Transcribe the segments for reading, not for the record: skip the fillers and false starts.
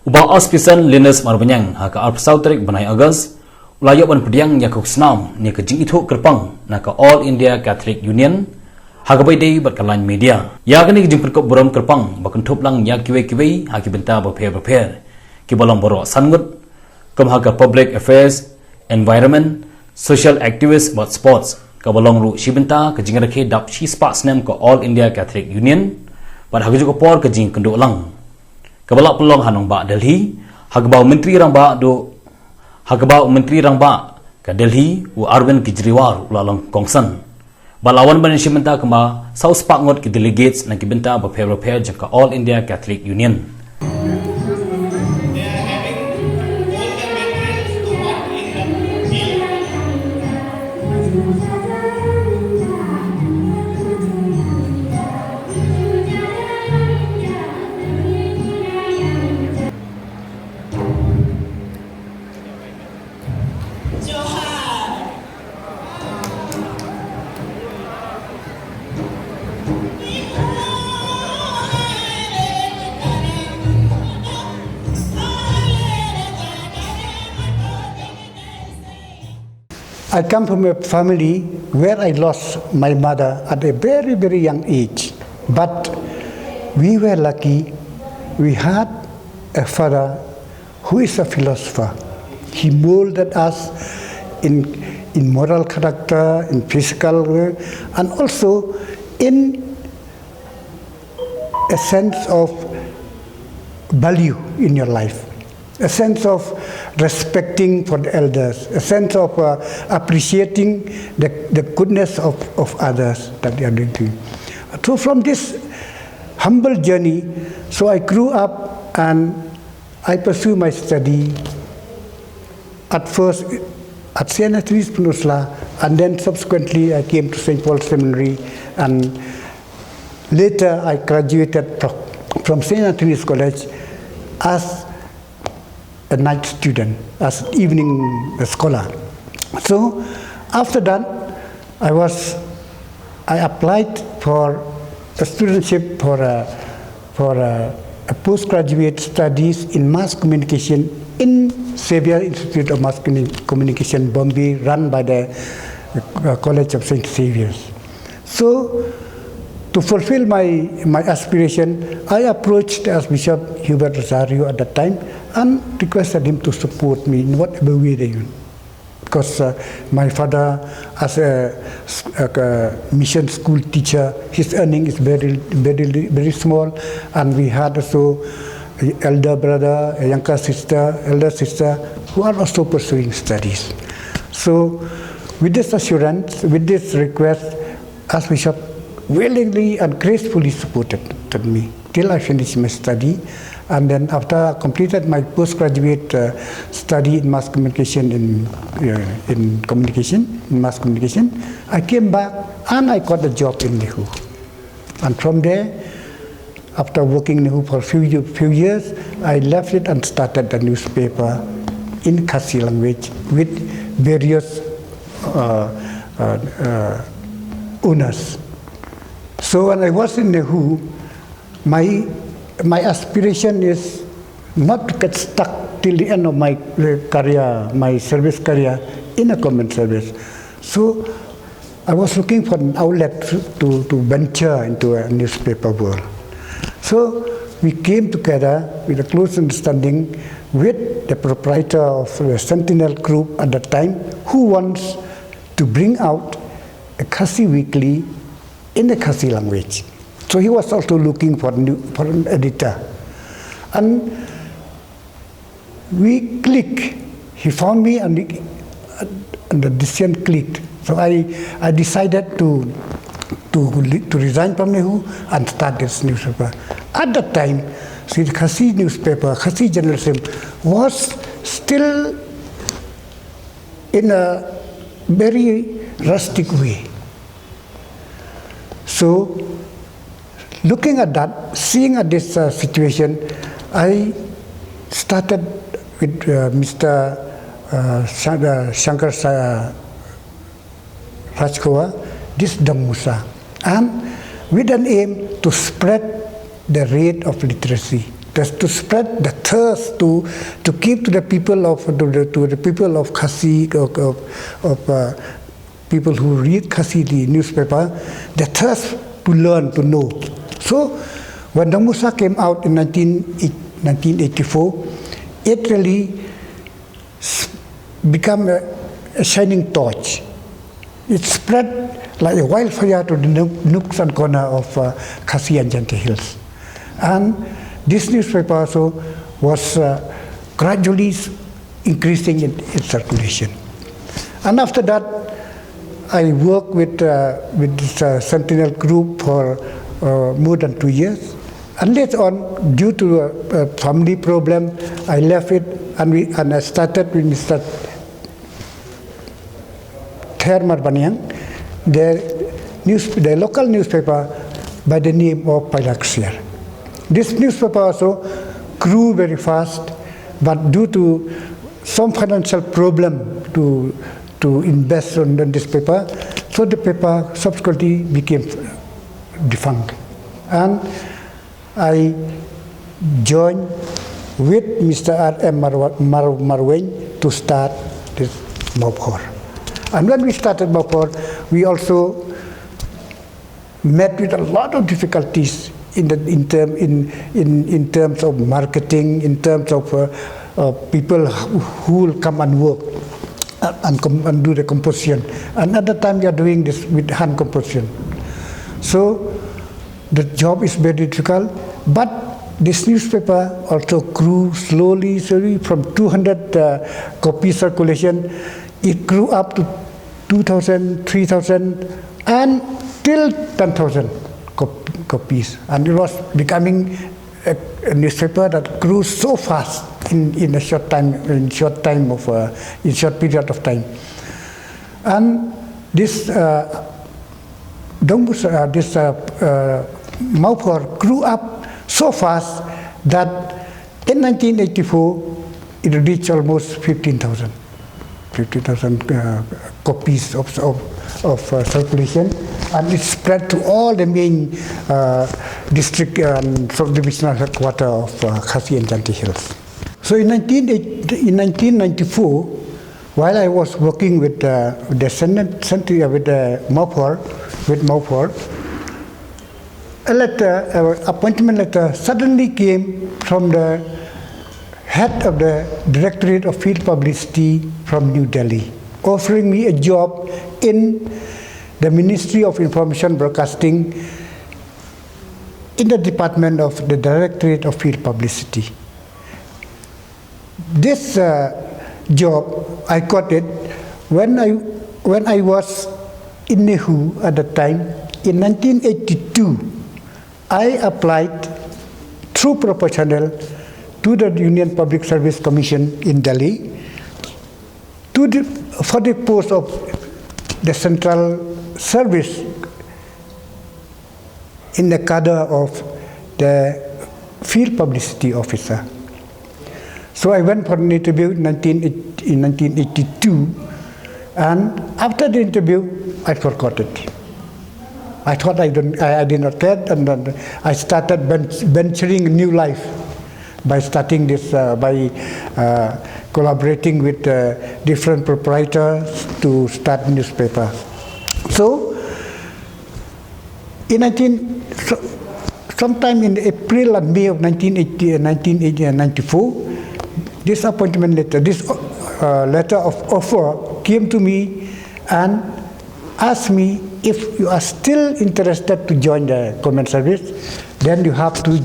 Ubah auspisan Linus Marbanyang haka Arpsautrik Banai Agus Ulayok ban pediang yakuk senam ni ke jing itu kerpang naka All India Catholic Union haka baidai berkalan media. Ya kini jing perkop borom kerpang bakun toplang ya kiwe haki benta berper ki bolong borok sangut kem haka Public Affairs, Environment, Social Activist buat sports ka bolong ru shibenta ke jing rakhe dap shi sparks nem ke All India Catholic Union pada haka juga por ke jing kenduk lang. Kebalak pelong hanong ba Delhi, hagbau menteri rang ba ke Delhi u Arvind Kejriwal ulalong Kongsan. Balawan ban shimenta kema South Park ngot ke delegates na kibenta ba pair jangka All India Catholic Union. I come from a family where I lost my mother at a very, very young age. But we were lucky. We had a father who is a philosopher. He molded us in moral character, in physical, and also in a sense of value in your life. A sense of respecting for the elders, a sense of appreciating the goodness of others that they are doing. So from this humble journey, so I grew up and I pursued my study at first at St. Anthony's Peninsula, and then subsequently I came to St. Paul's Seminary, and later I graduated from St. Anthony's College as a night student, as an evening scholar. So after that, I applied for a studentship for a postgraduate studies in mass communication in Xavier Institute of Mass Communication, Bombay, run by the College of St. Xavier's. So to fulfill my aspiration, I approached Archbishop Hubert Rosario at that time and requested him to support me in whatever way they could. Because my father, as a mission school teacher, his earning is very, very, very small, and we had also an elder brother, a younger sister, elder sister, who are also pursuing studies. So with this assurance, with this request, Archbishop willingly and gracefully supported me till I finished my study. And then after I completed my postgraduate study in mass communication, in mass communication, I came back and I got a job in Nehu. And from there, after working in Nehu for a few years, I left it and started a newspaper in Khasi language with various owners. So when I was in Nehu, my aspiration is not to get stuck till the end of my career, my service career in a government service. So I was looking for an outlet to venture into a newspaper world. So we came together with a close understanding with the proprietor of the Sentinel Group at that time, who wants to bring out a Khasi weekly in the Khasi language. So he was also looking for an editor. And we clicked. He found me and the decision clicked. So I decided to resign from Nehu and start this newspaper. At that time, the Khasi newspaper, Khasi journalism, was still in a very rustic way. So looking at that, seeing at this situation, I started with Mr. Shankar Rajkova, this Dhammusa, and with an aim to spread the rate of literacy just to spread the thirst to keep to the people of Khasi, people who read Khasi the newspaper, the thirst to learn, to know. So when Dong Musa came out in 1984, it really became a shining torch. It spread like a wildfire to the nooks and corners of Khasi and Jaintia Hills. And this newspaper also was gradually increasing in its circulation. And after that, I worked with this Sentinel group for more than 2 years. And later on, due to a family problem, I left it and I started with Mr. Thermar Banyang, the local newspaper by the name of Pailaksir. This newspaper also grew very fast, but due to some financial problem to invest on this paper, so the paper subsequently became defunct. And I joined with Mr. R.M. Marweng to start this Maupor. And when we started Maupor, we also met with a lot of difficulties in terms of marketing, in terms of people who will come and work and do the composition. And at the time we are doing this with hand composition. So the job is very difficult, but this newspaper also grew slowly from 200 copy circulation. It grew up to 2,000, 3,000, and till 10,000 copies. And it was becoming a newspaper that grew so fast in a short period of time. And this Maupor grew up so fast that in 1984 it reached almost 15,000 copies of circulation, and it spread to all the main district and sub-divisional headquarters of Khasi and Jaintia Hills. So in 1994, while I was working with the Maupor, appointment letter suddenly came from the head of the Directorate of Field Publicity from New Delhi, offering me a job in the Ministry of Information Broadcasting in the department of the Directorate of Field Publicity. This job, I got it when I was in Nehu at the time. In 1982, I applied through proportional to the Union Public Service Commission in Delhi for the post of the central service in the cadre of the field publicity officer. So I went for an interview in 1982, and after the interview, I forgot it. I thought I did not care, and then I started venturing a new life by starting this, by collaborating with different proprietors to start newspaper. So, sometime in April and May of 1994, this appointment letter, this letter of offer came to me and asked me, if you are still interested to join the command service, then you have to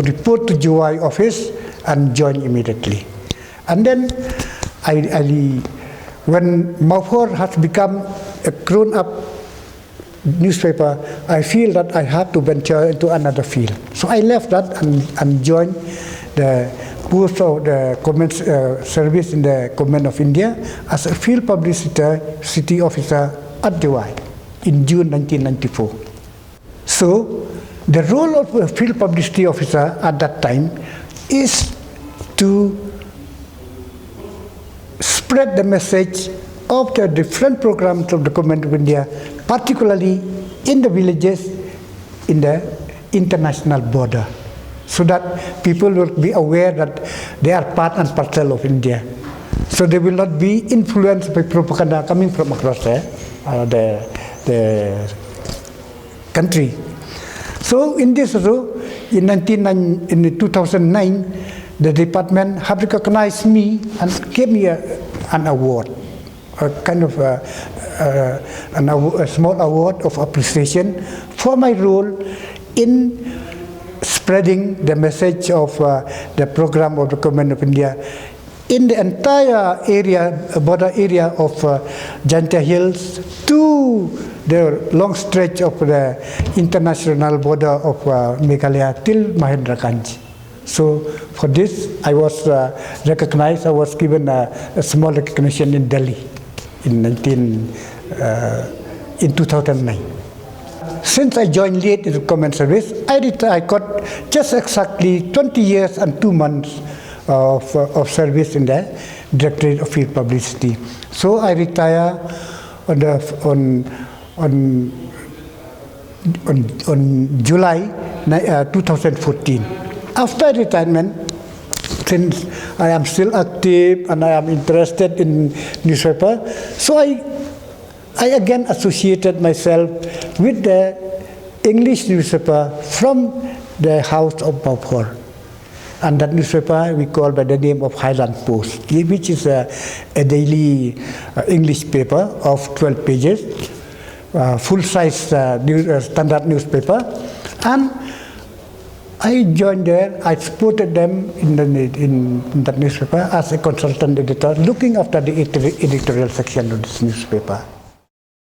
report to GOI office and join immediately. And then when Maupor has become a grown-up newspaper, I feel that I have to venture into another field. So I left that and joined the post of the command service in the Government of India as a field publicity officer at GOI in June 1994. So the role of a field publicity officer at that time is to spread the message of the different programs of the Government of India, particularly in the villages in the international border. so that people will be aware that they are part and parcel of India. So they will not be influenced by propaganda coming from across the country. So in this also, in 2009, the department have recognized me and gave me an award, a kind of a small award of appreciation for my role in spreading the message of the program of the Government of India in the entire area, border area of Jaintia Hills to the long stretch of the international border of Meghalaya till Mahendraganj. So for this, I was recognized. I was given a small recognition in Delhi in 2009. Since I joined late in the Common Service, I got just exactly 20 years and 2 months of service in the Directorate of Field Publicity. So I retire on July 2014. After retirement, since I am still active and I am interested in newspaper, so I again associated myself with the English newspaper from the house of Baupur. And that newspaper we call by the name of Highland Post, which is a daily English paper of 12 pages, full-size standard newspaper. And I joined there. I supported them in that newspaper as a consultant editor, looking after the editorial section of this newspaper.